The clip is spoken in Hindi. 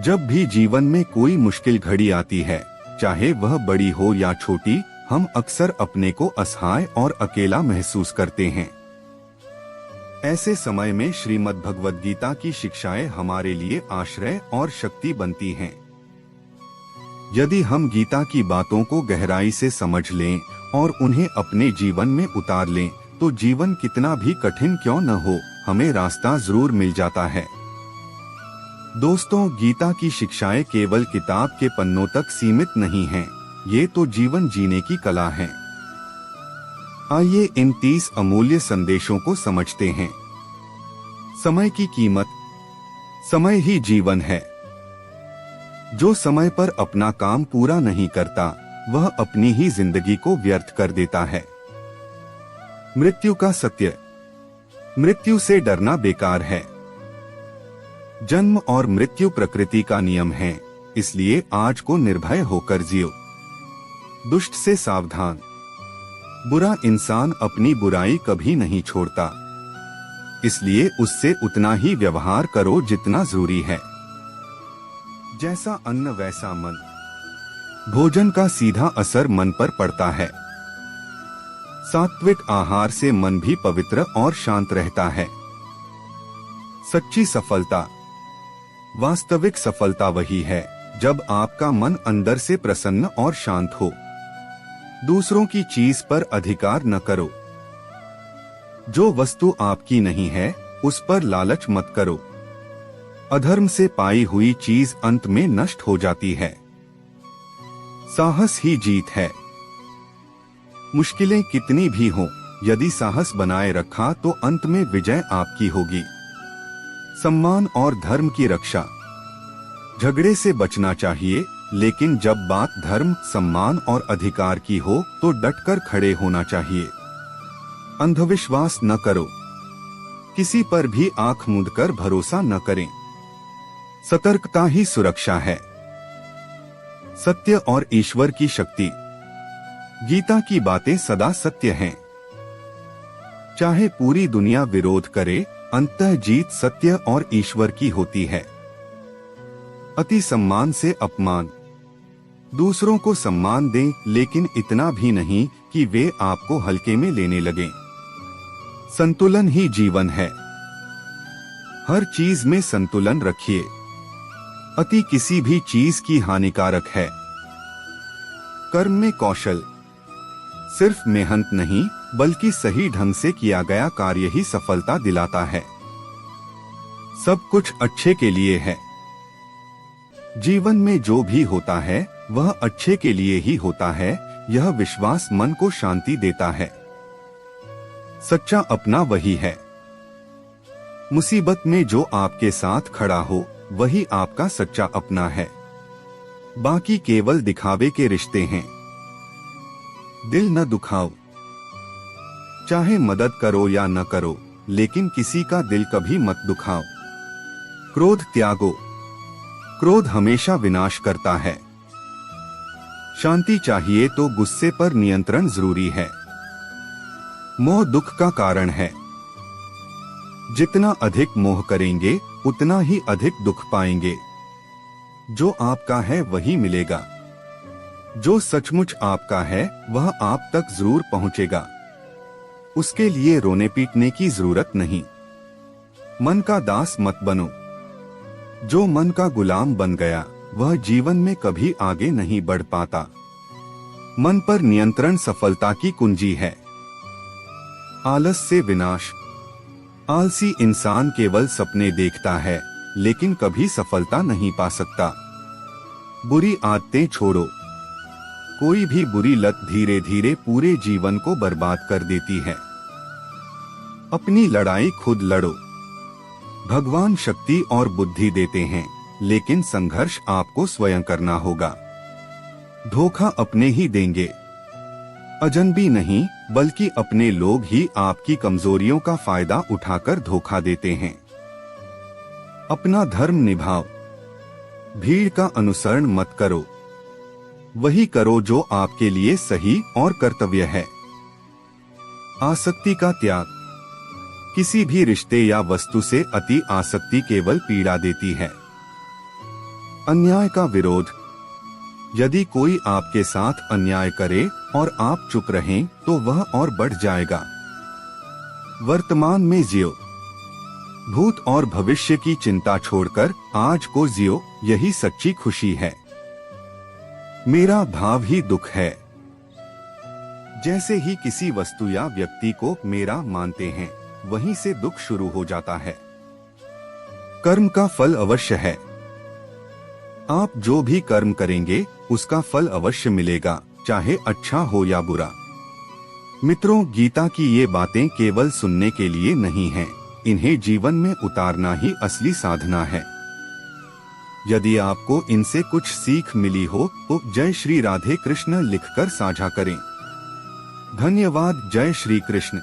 जब भी जीवन में कोई मुश्किल घड़ी आती है, चाहे वह बड़ी हो या छोटी, हम अक्सर अपने को असहाय और अकेला महसूस करते हैं। ऐसे समय में श्रीमद् भगवद गीता की शिक्षाएं हमारे लिए आश्रय और शक्ति बनती हैं। यदि हम गीता की बातों को गहराई से समझ लें और उन्हें अपने जीवन में उतार लें, तो जीवन कितना भी कठिन क्यों न हो, हमें रास्ता जरूर मिल जाता है। दोस्तों, गीता की शिक्षाएं केवल किताब के पन्नों तक सीमित नहीं हैं, ये तो जीवन जीने की कला है। आइए इन 30 अमूल्य संदेशों को समझते हैं। समय की कीमत। समय ही जीवन है। जो समय पर अपना काम पूरा नहीं करता, वह अपनी ही जिंदगी को व्यर्थ कर देता है। मृत्यु का सत्य। मृत्यु से डरना बेकार है। जन्म और मृत्यु प्रकृति का नियम है, इसलिए आज को निर्भय होकर जियो। दुष्ट से सावधान। बुरा इंसान अपनी बुराई कभी नहीं छोड़ता, इसलिए उससे उतना ही व्यवहार करो जितना जरूरी है। जैसा अन्न वैसा मन। भोजन का सीधा असर मन पर पड़ता है। सात्विक आहार से मन भी पवित्र और शांत रहता है। सच्ची सफलता। वास्तविक सफलता वही है जब आपका मन अंदर से प्रसन्न और शांत हो। दूसरों की चीज पर अधिकार न करो। जो वस्तु आपकी नहीं है, उस पर लालच मत करो। अधर्म से पाई हुई चीज अंत में नष्ट हो जाती है। साहस ही जीत है। मुश्किलें कितनी भी हों, यदि साहस बनाए रखा तो अंत में विजय आपकी होगी। सम्मान और धर्म की रक्षा। झगड़े से बचना चाहिए, लेकिन जब बात धर्म, सम्मान और अधिकार की हो तो डटकर खड़े होना चाहिए। अंधविश्वास न करो। किसी पर भी आंख मूंदकर भरोसा न करें। सतर्कता ही सुरक्षा है। सत्य और ईश्वर की शक्ति। गीता की बातें सदा सत्य हैं। चाहे पूरी दुनिया विरोध करे, अंततः जीत सत्य और ईश्वर की होती है। अति सम्मान से अपमान। दूसरों को सम्मान दें, लेकिन इतना भी नहीं कि वे आपको हल्के में लेने लगें। संतुलन ही जीवन है। हर चीज में संतुलन रखिए। अति किसी भी चीज की हानिकारक है। कर्म में कौशल। सिर्फ मेहनत नहीं, बल्कि सही ढंग से किया गया कार्य ही सफलता दिलाता है। सब कुछ अच्छे के लिए है। जीवन में जो भी होता है, वह अच्छे के लिए ही होता है। यह विश्वास मन को शांति देता है। सच्चा अपना वही है। मुसीबत में जो आपके साथ खड़ा हो, वही आपका सच्चा अपना है। बाकी केवल दिखावे के रिश्ते हैं। दिल न दुखाओ। चाहे मदद करो या न करो, लेकिन किसी का दिल कभी मत दुखाओ। क्रोध त्यागो। क्रोध हमेशा विनाश करता है। शांति चाहिए तो गुस्से पर नियंत्रण जरूरी है। मोह दुख का कारण है। जितना अधिक मोह करेंगे, उतना ही अधिक दुख पाएंगे। जो आपका है वही मिलेगा। जो सचमुच आपका है, वह आप तक जरूर पहुंचेगा। उसके लिए रोने पीटने की जरूरत नहीं। मन का दास मत बनो। जो मन का गुलाम बन गया, वह जीवन में कभी आगे नहीं बढ़ पाता। मन पर नियंत्रण सफलता की कुंजी है। आलस से विनाश। आलसी इंसान केवल सपने देखता है, लेकिन कभी सफलता नहीं पा सकता। बुरी आदतें छोड़ो। कोई भी बुरी लत धीरे धीरे पूरे जीवन को बर्बाद कर देती है। अपनी लड़ाई खुद लड़ो। भगवान शक्ति और बुद्धि देते हैं, लेकिन संघर्ष आपको स्वयं करना होगा। धोखा अपने ही देंगे। अजनबी नहीं, बल्कि अपने लोग ही आपकी कमजोरियों का फायदा उठाकर धोखा देते हैं। अपना धर्म निभाओ। भीड़ का अनुसरण मत करो। वही करो जो आपके लिए सही और कर्तव्य है। आसक्ति का त्याग। किसी भी रिश्ते या वस्तु से अति आसक्ति केवल पीड़ा देती है। अन्याय का विरोध। यदि कोई आपके साथ अन्याय करे और आप चुप रहें तो वह और बढ़ जाएगा। वर्तमान में जियो। भूत और भविष्य की चिंता छोड़कर आज को जियो, यही सच्ची खुशी है। मेरा भाव ही दुख है। जैसे ही किसी वस्तु या व्यक्ति को मेरा मानते हैं, वहीं से दुख शुरू हो जाता है। कर्म का फल अवश्य है। आप जो भी कर्म करेंगे उसका फल अवश्य मिलेगा, चाहे अच्छा हो या बुरा। मित्रों, गीता की ये बातें केवल सुनने के लिए नहीं हैं, इन्हें जीवन में उतारना ही असली साधना है। यदि आपको इनसे कुछ सीख मिली हो तो जय श्री राधे कृष्ण लिखकर साझा करें। धन्यवाद। जय श्री कृष्ण।